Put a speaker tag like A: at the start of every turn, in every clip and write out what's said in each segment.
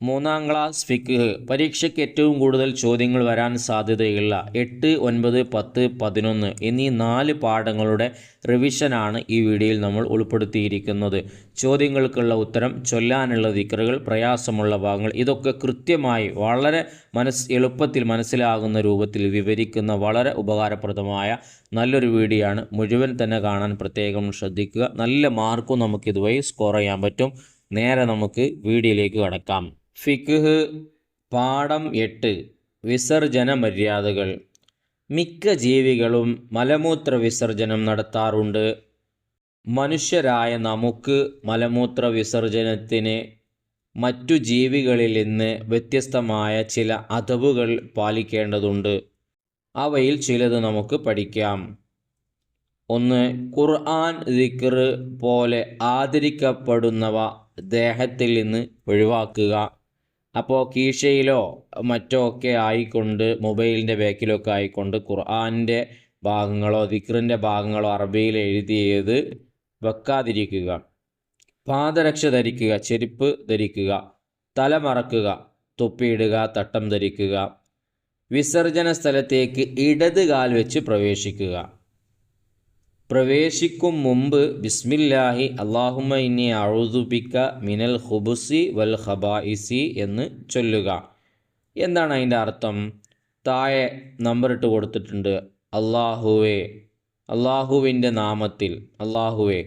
A: മൂന്നാം ക്ലാസ് ഫിഖ് പരീക്ഷയ്ക്ക് ഏറ്റവും കൂടുതൽ ചോദ്യങ്ങൾ വരാൻ സാധ്യതയുള്ള 8, 9, 10, 11 എന്നീ 4 പാഠങ്ങളുടെ റിവിഷനാണ് ഈ വീഡിയോയിൽ നമ്മൾ ഉൾപ്പെടുത്തിയിരിക്കുന്നത്. ചോദ്യങ്ങൾക്കുള്ള ഉത്തരം, ചൊല്ലാനുള്ള ദിക്റുകൾ, പ്രയാസമുള്ള ഭാഗങ്ങൾ ഇതൊക്കെ കൃത്യമായി വളരെ എളുപ്പത്തിൽ മനസ്സിലാകുന്ന രൂപത്തിൽ വിവരിക്കുന്ന വളരെ ഉപകാരപ്രദമായ നല്ലൊരു വീഡിയോ ആണ്. മുഴുവൻ തന്നെ കാണാൻ പ്രത്യേകം ശ്രദ്ധിക്കുക. നല്ല മാർക്കും നമുക്കിതുവഴി സ്കോർ ചെയ്യാൻ പറ്റും. നേരെ നമുക്ക് വീഡിയോയിലേക്ക് കടക്കാം. ഫിഖ് പാഠം 8 വിസർജന മര്യാദകൾ. മിക്ക ജീവികളും മലമൂത്ര വിസർജനം നടത്താറുണ്ട്. മനുഷ്യരായ നമുക്ക് മലമൂത്ര വിസർജനത്തിന് മറ്റു ജീവികളിൽ നിന്ന് വ്യത്യസ്തമായ ചില അദബുകൾ പാലിക്കേണ്ടതുണ്ട്. അവയിൽ ചിലത് നമുക്ക് പഠിക്കാം. 1. ഖുർആൻ ദിക്ർ പോലെ ആദരിക്കപ്പെടുന്നവ ദേഹത്തിൽ നിന്ന് ഒഴിവാക്കുക. അപ്പോൾ കീശയിലോ മറ്റോ ഒക്കെ ആയിക്കൊണ്ട് മൊബൈലിൻ്റെ ബാക്കിലൊക്കെ ആയിക്കൊണ്ട് ഖുർആൻ്റെ ഭാഗങ്ങളോ ദിക്റിൻ്റെ ഭാഗങ്ങളോ അറബിയിൽ എഴുതിയത് വെക്കാതിരിക്കുക. പാദരക്ഷ ധരിക്കുക, ചെരുപ്പ് ധരിക്കുക, തല മറക്കുക, തൊപ്പിയിടുക, തട്ടം ധരിക്കുക. വിസർജന സ്ഥലത്തേക്ക് ഇടത് കാൽ വെച്ച് പ്രവേശിക്കുക. പ്രവേശിക്കും മുമ്പ് ബിസ്മില്ലാഹി അല്ലാഹുമ്മ ഇന്നി അഊദു ബിക മിനൽ ഖുബുസി വൽ ഖബായിസി എന്ന് ചൊല്ലുക. എന്താണ് അതിൻ്റെ അർത്ഥം? താഴെ നമ്പർ ഇട്ട് കൊടുത്തിട്ടുണ്ട്. അല്ലാഹുവേ, അല്ലാഹുവിൻ്റെ നാമത്തിൽ, അല്ലാഹുവേ,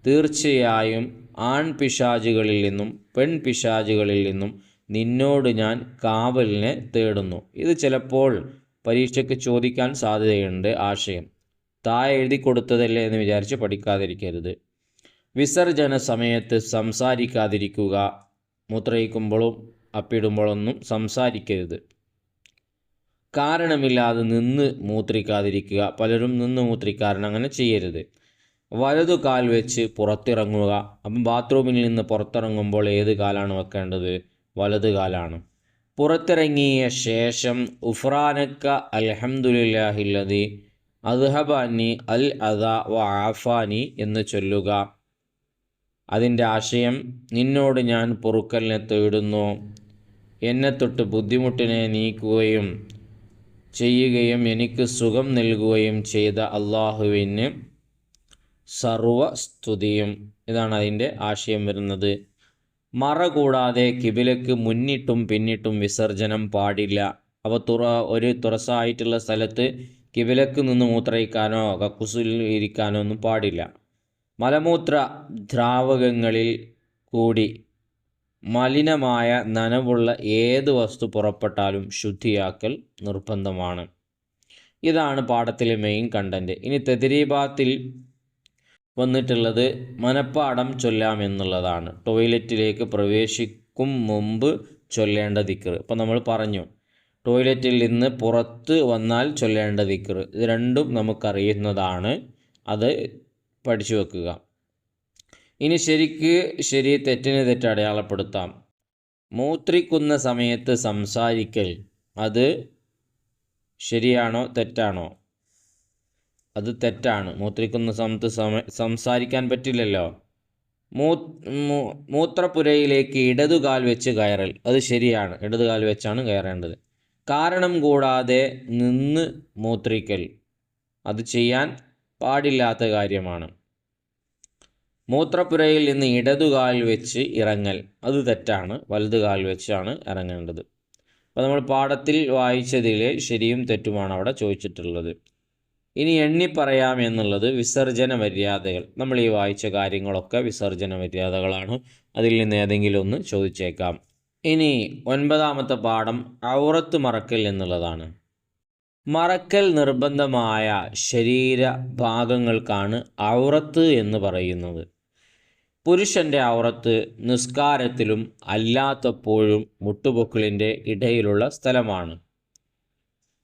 A: തീർച്ചയായും ആൺപിശാചുകളിൽ നിന്നും പെൺപിശാചുകളിൽ നിന്നും നിന്നോട് ഞാൻ കാവലിനെ തേടുന്നു. ഇത് ചിലപ്പോൾ പരീക്ഷയ്ക്ക് ചോദിക്കാൻ സാധ്യതയുണ്ട്. ആശയം താഴെ എഴുതി കൊടുത്തതല്ലേ എന്ന് വിചാരിച്ച് പഠിക്കാതിരിക്കരുത്. വിസർജന സമയത്ത് സംസാരിക്കാതിരിക്കുക. മൂത്രയിക്കുമ്പോഴും അപ്പിടുമ്പോഴൊന്നും സംസാരിക്കരുത്. കാരണമില്ലാതെ നിന്ന് മൂത്രിക്കാതിരിക്കുക. പലരും നിന്ന് മൂത്രിക്കാരണം അങ്ങനെ ചെയ്യരുത്. വലതു കാൽ വെച്ച് പുറത്തിറങ്ങുക. അപ്പം ബാത്റൂമിൽ നിന്ന് പുറത്തിറങ്ങുമ്പോൾ ഏത് കാലാണ് വെക്കേണ്ടത്? വലത് കാലാണ്. പുറത്തിറങ്ങിയ ശേഷം ഉഫ്രാനക്ക അൽഹംദുലില്ലാഹില്ലദി അദ്ഹബനി അൽ അദാ വ ആഫാനി എന്ന് ചൊല്ലുക. അതിൻ്റെ ആശയം, നിന്നോട് ഞാൻ പൊറുക്കലിനെ തേടുന്നു. എന്നെ തൊട്ട് ബുദ്ധിമുട്ടിനെ നീക്കുകയും ചെയ്യുകയും എനിക്ക് സുഖം നൽകുകയും ചെയ്ത അള്ളാഹുവിന് സർവസ്തുതിയും. ഇതാണ് അതിൻ്റെ ആശയം വരുന്നത്. മറ കൂടാതെ കിബിലക്ക് മുന്നിട്ടും പിന്നിട്ടും വിസർജനം പാടില്ല. ഒരു തുറസായിട്ടുള്ള സ്ഥലത്ത് കിബിലക്ക് നിന്ന് മൂത്രയിക്കാനോ കക്കുസിൽ ഇരിക്കാനോ ഒന്നും പാടില്ല. മലമൂത്ര ദ്രാവകങ്ങളിൽ കൂടി മലിനമായ നനവുള്ള ഏത് വസ്തു പുറപ്പെട്ടാലും ശുദ്ധിയാക്കൽ നിർബന്ധമാണ്. ഇതാണ് പാഠത്തിലെ മെയിൻ കണ്ടൻറ്റ്. ഇനി തദ്രീബാത്തിൽ വന്നിട്ടുള്ളത് മനപ്പാഠം ചൊല്ലാമെന്നുള്ളതാണ്. ടോയ്ലറ്റിലേക്ക് പ്രവേശിക്കും മുമ്പ് ചൊല്ലേണ്ട ദിക്ർ. ഇപ്പം നമ്മൾ പറഞ്ഞു, ടോയ്ലറ്റിൽ നിന്ന് പുറത്ത് വന്നാൽ ചൊല്ലേണ്ട ദിക്ർ. ഇത് രണ്ടും നമുക്കറിയുന്നതാണ്. അത് പഠിച്ചു വെക്കുക. ഇനി ശരി തെറ്റിന് തെറ്റ് അടയാളപ്പെടുത്താം. മൂത്രിക്കുന്ന സമയത്ത് സംസാരിക്കൽ അത് ശരിയാണോ തെറ്റാണോ? അത് തെറ്റാണ്. മൂത്രിക്കുന്ന സമയത്ത് സംസാരിക്കാൻ പറ്റില്ലല്ലോ. മൂത്രപ്പുരയിലേക്ക് ഇടതുകാൽ വെച്ച് കയറൽ അത് ശരിയാണ്. ഇടതുകാൽ വെച്ചാണ് കയറേണ്ടത്. കാരണം കൂടാതെ നിന്ന് മൂത്രിക്കൽ അത് ചെയ്യാൻ പാടില്ലാത്ത കാര്യമാണ്. മൂത്രപ്പുരയിൽ നിന്ന് ഇടതുകാൽ വെച്ച് ഇറങ്ങൽ അത് തെറ്റാണ്. വലതുകാൽ വെച്ചാണ് ഇറങ്ങേണ്ടത്. അപ്പോൾ നമ്മൾ പാഠത്തിൽ വായിച്ചതിൽ ശരിയും തെറ്റുമാണ് അവിടെ ചോദിച്ചിട്ടുള്ളത്. ഇനി എണ്ണി പറയാം എന്നുള്ളത് വിസർജന മര്യാദകൾ. നമ്മൾ ഈ വായിച്ച കാര്യങ്ങളൊക്കെ വിസർജന മര്യാദകളാണ്. അതിൽ നിന്ന് ഏതെങ്കിലും ഒന്ന് ചോദിച്ചേക്കാം. ഇനി 9ാമത്തെ പാഠം ഔറത്ത് മറക്കൽ എന്നുള്ളതാണ്. മറക്കൽ നിർബന്ധമായ ശരീരഭാഗങ്ങൾക്കാണ് ഔറത്ത് എന്ന് പറയുന്നത്. പുരുഷൻ്റെ ഔറത്ത് നിസ്കാരത്തിലും അല്ലാത്തപ്പോഴും മുട്ടുപൊക്കിളിൻ്റെ ഇടയിലുള്ള സ്ഥലമാണ്.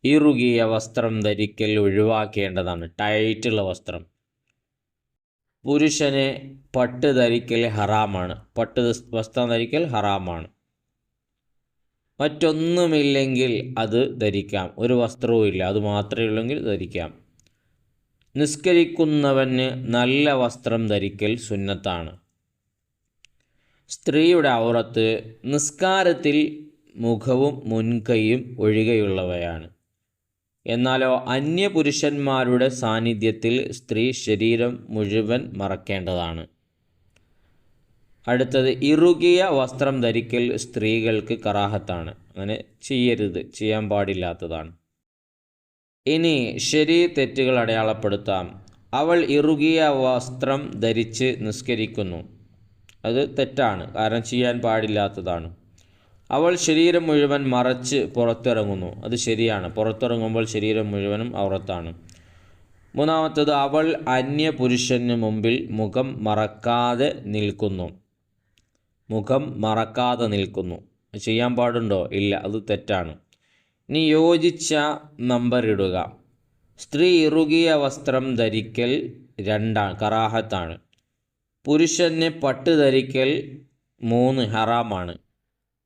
A: ഇറുകിയ വസ്ത്രം ധരിക്കൽ ഒഴിവാക്കേണ്ടതാണ്. ടൈറ്റുള്ള വസ്ത്രം. പുരുഷന് പട്ട് ധരിക്കൽ ഹറാമാണ്. പട്ട് വസ്ത്രം ധരിക്കൽ ഹറാമാണ്. മറ്റൊന്നുമില്ലെങ്കിൽ അത് ധരിക്കാം. ഒരു വസ്ത്രവും ഇല്ല, അത് മാത്രമേ ഉള്ളെങ്കിൽ ധരിക്കാം. നിസ്കരിക്കുന്നവന് നല്ല വസ്ത്രം ധരിക്കൽ സുന്നത്താണ്. സ്ത്രീയുടെ ഔറത്ത് നിസ്കാരത്തിൽ മുഖവും മുൻകൈയും ഒഴികെയുള്ളവയാണ്. എന്നാലോ അന്യപുരുഷന്മാരുടെ സാന്നിധ്യത്തിൽ സ്ത്രീ ശരീരം മുഴുവൻ മറക്കേണ്ടതാണ്. അടുത്തത്, ഇറുകിയ വസ്ത്രം ധരിക്കൽ സ്ത്രീകൾക്ക് കറാഹത്താണ്. അങ്ങനെ ചെയ്യരുത്, ചെയ്യാൻ പാടില്ലാത്തതാണ്. ഇനി ശരി തെറ്റുകൾ അടയാളപ്പെടുത്താം. അവൾ ഇറുകിയ വസ്ത്രം ധരിച്ച് നിസ്കരിക്കുന്നു. അത് തെറ്റാണ്, കാരണം ചെയ്യാൻ പാടില്ലാത്തതാണ്. അവൾ ശരീരം മുഴുവൻ മറച്ച് പുറത്തിറങ്ങുന്നു. അത് ശരിയാണ്, പുറത്തിറങ്ങുമ്പോൾ ശരീരം മുഴുവനും ഔറത്താണ്. മൂന്നാമത്തത്, അവൾ അന്യപുരുഷന് മുമ്പിൽ മുഖം മറക്കാതെ നിൽക്കുന്നു. മുഖം മറക്കാതെ നിൽക്കുന്നു. ചെയ്യാൻ പാടുണ്ടോ? ഇല്ല, അത് തെറ്റാണ്. ഇനി യോജിച്ച നമ്പർ ഇടുക. സ്ത്രീ ഇറുകിയ വസ്ത്രം ധരിക്കൽ 2 കറാഹത്താണ്. പുരുഷന് പട്ട് ധരിക്കൽ 3 ഹറാമാണ്.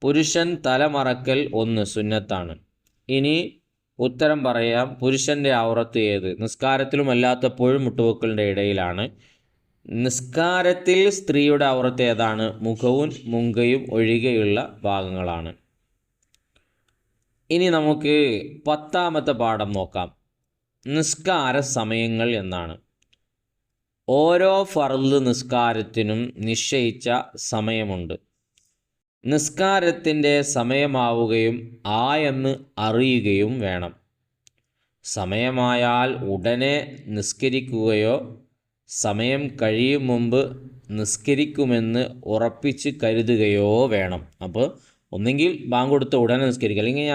A: പുരുഷൻ തലമറക്കൽ 1 സുന്നത്താണ്. ഇനി ഉത്തരം പറയാം. പുരുഷൻ്റെ ഔറത്ത് ഏത്? നിസ്കാരത്തിലും അല്ലാത്തപ്പോഴും മുട്ടുവെക്കലിൻ്റെ ഇടയിലാണ്. നിസ്കാരത്തിൽ സ്ത്രീയുടെ ഔറത്ത് ഏതാണ്? മുഖവും മുൻകൈയും ഒഴികെയുള്ള ഭാഗങ്ങളാണ്. ഇനി നമുക്ക് 10ാമത്തെ പാഠം നോക്കാം. നിസ്കാര സമയങ്ങൾ എന്നാണ്. ഓരോ ഫർള് നിസ്കാരത്തിനും നിശ്ചയിച്ച സമയമുണ്ട്. നിസ്കാരത്തിൻ്റെ സമയമാവുകയും ആയെന്ന് അറിയുകയും വേണം. സമയമായാൽ ഉടനെ നിസ്കരിക്കുകയോ സമയം കഴിയും മുമ്പ് നിസ്കരിക്കുമെന്ന് ഉറപ്പിച്ച് കരുതുകയോ വേണം. അപ്പോൾ ഒന്നെങ്കിൽ ബാങ്ക് കൊടുത്ത ഉടനെ നിസ്കരിക്കുക, അല്ലെങ്കിൽ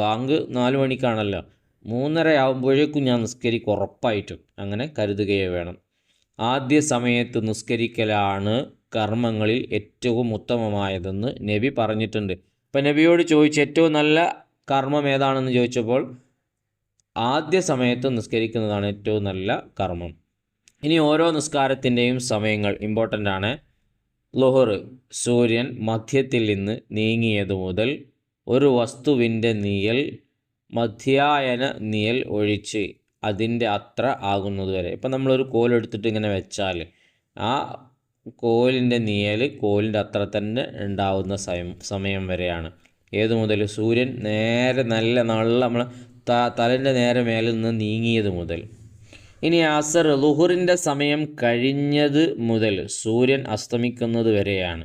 A: ബാങ്ക് 4 മണിക്കാണല്ലോ, 3:30 ആകുമ്പോഴേക്കും ഞാൻ നിസ്കരിക്കും ഉറപ്പായിട്ടും, അങ്ങനെ കരുതുകയോ വേണം. ആദ്യ സമയത്ത് നിസ്കരിക്കലാണ് കർമ്മങ്ങളിൽ ഏറ്റവും ഉത്തമമായതെന്ന് നബി പറഞ്ഞിട്ടുണ്ട്. ഇപ്പം നബിയോട് ചോദിച്ച ഏറ്റവും നല്ല കർമ്മം ഏതാണെന്ന് ചോദിച്ചപ്പോൾ ആദ്യ സമയത്ത് നിസ്കരിക്കുന്നതാണ് ഏറ്റവും നല്ല കർമ്മം. ഇനി ഓരോ നിസ്കാരത്തിൻ്റെയും സമയങ്ങൾ ഇമ്പോർട്ടൻ്റ് ആണ്. ളുഹർ, സൂര്യൻ മധ്യത്തിൽ നിന്ന് നീങ്ങിയത് മുതൽ ഒരു വസ്തുവിൻ്റെ നിഴൽ മധ്യായന നിഴൽ ഒഴിച്ച് അതിൻ്റെ അത്ര ആകുന്നത് വരെ. ഇപ്പം നമ്മളൊരു കോലെടുത്തിട്ട് ഇങ്ങനെ വെച്ചാൽ ആ കോലിൻ്റെ നിഴൽ കോലിൻ്റെ അത്ര തന്നെ ഉണ്ടാവുന്ന സമയം വരെയാണ്. ഏതു മുതൽ? സൂര്യൻ നേരെ നല്ല നമ്മൾ തലൻ്റെ നേരെ മേലിൽ നിന്ന് നീങ്ങിയത് മുതൽ. ഇനി അസർ, ളുഹറിൻ്റെ സമയം കഴിഞ്ഞത് മുതൽ സൂര്യൻ അസ്തമിക്കുന്നത് വരെയാണ്.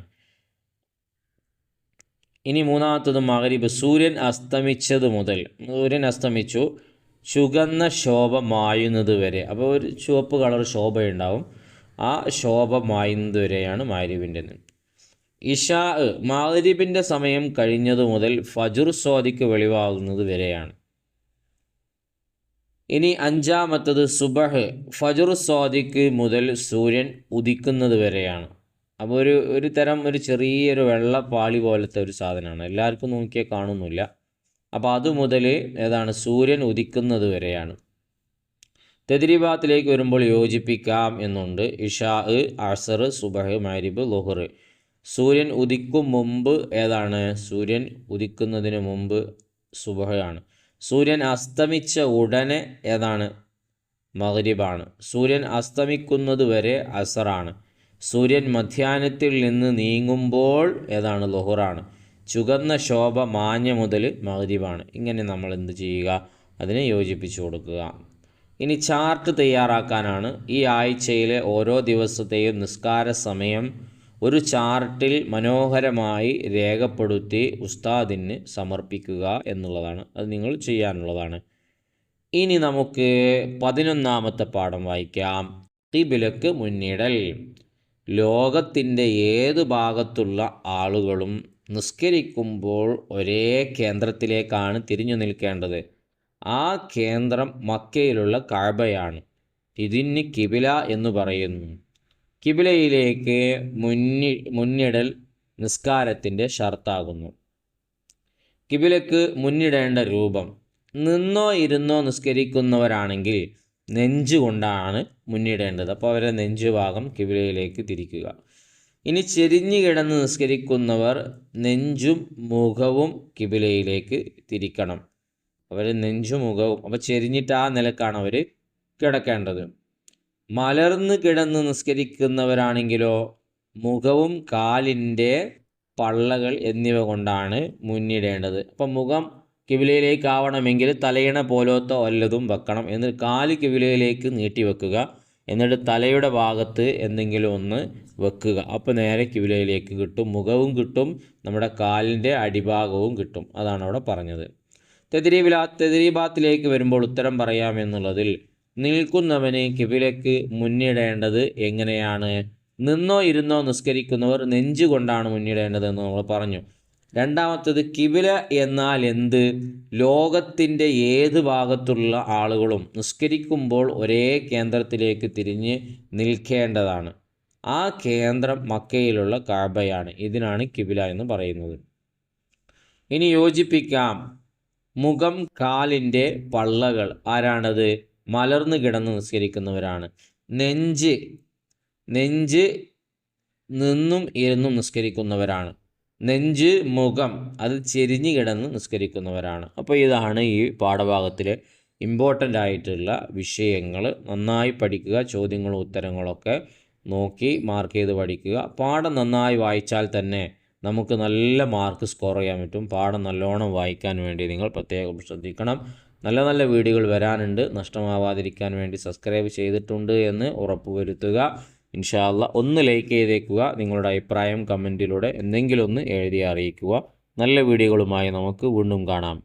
A: ഇനി മൂന്നാമത്തത് മഗ്രിബ്, സൂര്യൻ അസ്തമിച്ചത് മുതൽ, സൂര്യൻ അസ്തമിച്ചു ചുവന്ന ശോഭ മായുന്നത് വരെ. അപ്പോൾ ഒരു ചുവപ്പ് കളർ ശോഭയുണ്ടാവും, ആ ശോഭ മായുന്നത് വരെയാണ് മഗ്രിബിൻ്റെ. ഇശാ, മഗ്രിബിൻ്റെ സമയം കഴിഞ്ഞതു മുതൽ ഫജ്ർ സ്വാദിക്ക് വെളിവാകുന്നത് വരെയാണ്. ഇനി 5ാമത്തത് സുബഹ്, ഫജ്ർ സ്വാദിക്ക് മുതൽ സൂര്യൻ ഉദിക്കുന്നത് വരെയാണ്. അപ്പോൾ ഒരു തരം ഒരു ചെറിയൊരു വെള്ളപ്പാളി പോലത്തെ ഒരു സാധനമാണ്, എല്ലാവർക്കും നോക്കിയാൽ കാണുന്നില്ല. അപ്പോൾ അതുമുതൽ ഏതാണ്? സൂര്യൻ ഉദിക്കുന്നത് വരെയാണ്. തദ്രീബാത്തിലേക്ക് വരുമ്പോൾ യോജിപ്പിക്കാം എന്നുണ്ട്. ഇഷാ, അസർ, സുബഹ്, മഗ്രിബ്, ളുഹർ. സൂര്യൻ ഉദിക്കും മുമ്പ് ഏതാണ്? സൂര്യൻ ഉദിക്കുന്നതിന് മുമ്പ് സുബഹ് ആണ്. സൂര്യൻ അസ്തമിച്ച ഉടനെ ഏതാണ്? മഗ്രിബാണ്. സൂര്യൻ അസ്തമിക്കുന്നത് വരെ അസറാണ്. സൂര്യൻ മധ്യാഹ്നത്തിൽ നിന്ന് നീങ്ങുമ്പോൾ ഏതാണ്? ളുഹറാണ്. ചുവന്ന ശോഭ മാഞ്ഞ മുതൽ മഗ്രിബാണ്. ഇങ്ങനെ നമ്മൾ എന്ത് ചെയ്യുക? അതിനെ യോജിപ്പിച്ചു കൊടുക്കുക. ഇനി ചാർട്ട് തയ്യാറാക്കാനാണ്. ഈ ആഴ്ചയിലെ ഓരോ ദിവസത്തെയും നിസ്കാര സമയം ഒരു ചാർട്ടിൽ മനോഹരമായി രേഖപ്പെടുത്തി ഉസ്താദിന് സമർപ്പിക്കുക എന്നുള്ളതാണ്. അത് നിങ്ങൾ ചെയ്യാനുള്ളതാണ്. ഇനി നമുക്ക് 11ാമത്തെ പാഠം വായിക്കാം. ഖിബ്ലക്ക് മുന്നിടൽ. ലോകത്തിൻ്റെ ഏത് ഭാഗത്തുള്ള ആളുകളും നിസ്കരിക്കുമ്പോൾ ഒരേ കേന്ദ്രത്തിലേക്കാണ് തിരിഞ്ഞു നിൽക്കേണ്ടത്. ആ കേന്ദ്രം മക്കയിലുള്ള കഅബയാണ്. ഇതിന് കിബില എന്ന് പറയുന്നു. കിബിലയിലേക്ക് മുന്നിടൽ നിസ്കാരത്തിൻ്റെ ഷർത്താകുന്നു. കിബിലക്ക് മുന്നിടേണ്ട രൂപം: നിന്നോ ഇരുന്നോ നിസ്കരിക്കുന്നവരാണെങ്കിൽ നെഞ്ചുകൊണ്ടാണ് മുന്നിടേണ്ടത്. അപ്പോൾ അവരെ നെഞ്ചുഭാഗം കിബിലയിലേക്ക് തിരിക്കുക. ഇനി ചെരിഞ്ഞു കിടന്ന് നിസ്കരിക്കുന്നവർ നെഞ്ചും മുഖവും കിബിലയിലേക്ക് തിരിക്കണം. അവർ നെഞ്ചും മുഖവും, അപ്പോൾ ചെരിഞ്ഞിട്ട് ആ നിലക്കാണ് അവർ കിടക്കേണ്ടത്. മലർന്ന് കിടന്ന് നിസ്കരിക്കുന്നവരാണെങ്കിലോ മുഖവും കാലിൻ്റെ പള്ളകൾ എന്നിവ കൊണ്ടാണ് മുന്നിടേണ്ടത്. അപ്പം മുഖം കിബിലയിലേക്ക് ആവണമെങ്കിൽ തലയിണ പോലത്തെ വല്ലതും വെക്കണം. എന്നിട്ട് കാല് കിബിലയിലേക്ക് നീട്ടി വെക്കുക. എന്നിട്ട് തലയുടെ ഭാഗത്ത് എന്തെങ്കിലും ഒന്ന് വെക്കുക. അപ്പോൾ നേരെ കിബിലയിലേക്ക് കിട്ടും. മുഖവും കിട്ടും, നമ്മുടെ കാലിൻ്റെ അടിഭാഗവും കിട്ടും. അതാണ് അവിടെ പറഞ്ഞത്. തെദ്രീബാത്തിലേക്ക് വരുമ്പോൾ ഉത്തരം പറയാമെന്നുള്ളതിൽ നിൽക്കുന്നവന് കിബിലയ്ക്ക് മുന്നിടേണ്ടത് എങ്ങനെയാണ്? നിന്നോ ഇരുന്നോ നിസ്കരിക്കുന്നവർ നെഞ്ചുകൊണ്ടാണ് മുന്നിടേണ്ടതെന്ന് നമ്മൾ പറഞ്ഞു. രണ്ടാമത്തത് കിബില എന്നാൽ എന്ത്? ലോകത്തിൻ്റെ ഏത് ഭാഗത്തുള്ള ആളുകളും നിസ്കരിക്കുമ്പോൾ ഒരേ കേന്ദ്രത്തിലേക്ക് തിരിഞ്ഞ് നിൽക്കേണ്ടതാണ്. ആ കേന്ദ്രം മക്കയിലുള്ള കഅബയാണ്. ഇതിനാണ് കിബില എന്ന് പറയുന്നത്. ഇനി യോജിപ്പിക്കാം. മുഖം കാലിൻ്റെ പള്ളകൾ ആരാണത്? മലർന്നു കിടന്ന് നിസ്കരിക്കുന്നവരാണ്. നെഞ്ച് നിന്നും ഇരുന്നും നിസ്കരിക്കുന്നവരാണ്. നെഞ്ച് മുഖം അത് ചെരിഞ്ഞു കിടന്ന് നിസ്കരിക്കുന്നവരാണ്. അപ്പോൾ ഇതാണ് ഈ പാഠഭാഗത്തിലെ ഇമ്പോർട്ടൻ്റ് ആയിട്ടുള്ള വിഷയങ്ങൾ. നന്നായി പഠിക്കുക. ചോദ്യങ്ങളും ഉത്തരങ്ങളൊക്കെ നോക്കി മാർക്ക് ചെയ്ത് പഠിക്കുക. പാഠം നന്നായി വായിച്ചാൽ തന്നെ നമുക്ക് നല്ല മാർക്ക് സ്കോർ ചെയ്യാൻ പറ്റും. പാഠം നല്ലോണം വായിക്കാൻ വേണ്ടി നിങ്ങൾ പ്രത്യേകം ശ്രദ്ധിക്കണം. നല്ല നല്ല വീഡിയോകൾ വരാനുണ്ട്. നഷ്ടമാവാതിരിക്കാൻ വേണ്ടി സബ്സ്ക്രൈബ് ചെയ്തിട്ടുണ്ട് എന്ന് ഉറപ്പുവരുത്തുക. ഇൻഷാ അല്ലാ ഒന്ന് ലൈക്ക് ചെയ്തേക്കുക. നിങ്ങളുടെ അഭിപ്രായം കമൻറ്റിലൂടെ എന്തെങ്കിലും ഒന്ന് എഴുതി അറിയിക്കുക. നല്ല വീഡിയോകളുമായി നമുക്ക് വീണ്ടും കാണാം.